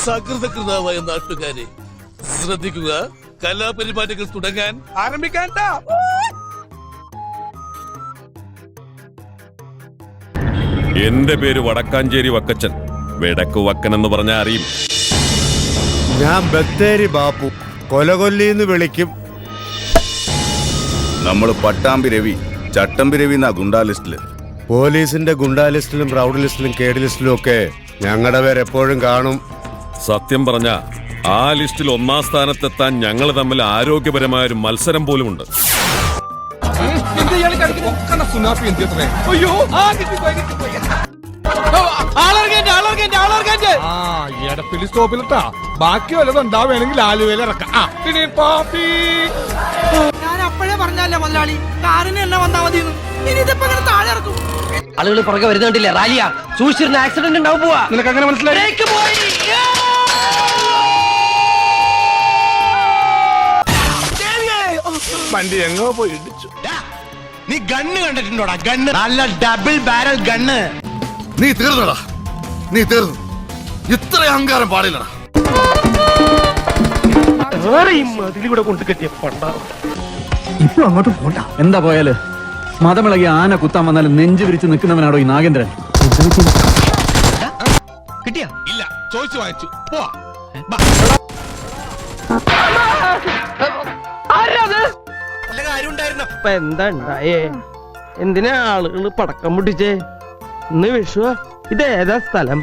സകൃതകൃതാവായ നാട്ടുകാരെ ശ്രദ്ധിക്കുക, കലാപരിപാടികൾ തുടങ്ങാൻ ആരംഭിക്കാൻ. എന്റെ പേര് വടക്കാഞ്ചേരി വക്കച്ചൻ, വെടക്കു വക്കൻ എന്ന് പറഞ്ഞാൽ അറിയും. ഞാൻ ബത്തേരി ബാപ്പു, കൊലകൊല്ലിന്ന് വിളിക്കും. നമ്മള് പട്ടാമ്പി രവി, ചട്ടമ്പി രവി എന്നാ ഗുണ്ടാ ലിസ്റ്റില്. പോലീസിന്റെ ഗുണ്ടാ ലിസ്റ്റിലും റൗഡ് ലിസ്റ്റിലും കേഡ് ലിസ്റ്റിലും ഒക്കെ ഞങ്ങളുടെ പേര് എപ്പോഴും കാണും. സത്യം പറഞ്ഞ ആ ലിസ്റ്റിൽ ഒന്നാം സ്ഥാനത്തെത്താൻ ഞങ്ങൾ തമ്മിൽ ആരോഗ്യപരമായ ഒരു മത്സരം പോലുമുണ്ട്. സ്റ്റോപ്പിലിട്ടാ ബാക്കി വല്ലതും ഉണ്ടാവുകയാണെങ്കിൽ ആലുവയിൽ ഇറക്കാം. ഞാൻ അപ്പോഴേ പറഞ്ഞല്ലേ മുതലാളി, കാറിന് എന്നെ വന്നാ മതി. ഇനി ഇതിപ്പോ താഴെ ഇറക്കും. ആളുകൾ പുറകെ വരുന്നുണ്ടില്ല, റാലിയാ, സൂക്ഷിച്ചിരുന്ന ആക്സിഡന്റ് ഉണ്ടാവും. പോവാ, നിനക്ക് അങ്ങനെ മനസ്സിലായി? വണ്ടി എങ്ങോ പോയി ഇടിച്ചു. നീ ഗണ്ണ് കണ്ടിട്ടുണ്ടോടാ? ഗണ്ണ്, നല്ല ഡബിൾ ബാരൽ ഗണ്ണ്. നീ തീർന്നടാ, നീ തീർന്നു. ഇത്ര അഹങ്കാരം പാടില്ലടാ. ഇപ്പൊ അങ്ങോട്ട് പോണ്ട. എന്താ പോയാല് മതമിളകി ആന കുത്താൻ വന്നാലും നെഞ്ചു വിരിച്ച് നിൽക്കുന്നവനാണോ ഈ നാഗേന്ദ്രൻ? കിട്ടിയാ? ഇല്ല, ചോദിച്ചു വാങ്ങിച്ചു. പോവാ. ഇപ്പൊ എന്താ ഉണ്ടായേ? എന്തിനാ ആളുകൾ പടക്കം പൊട്ടിച്ചേ? ഇന്ന് വിഷുവാ. ഇതേതാ സ്ഥലം?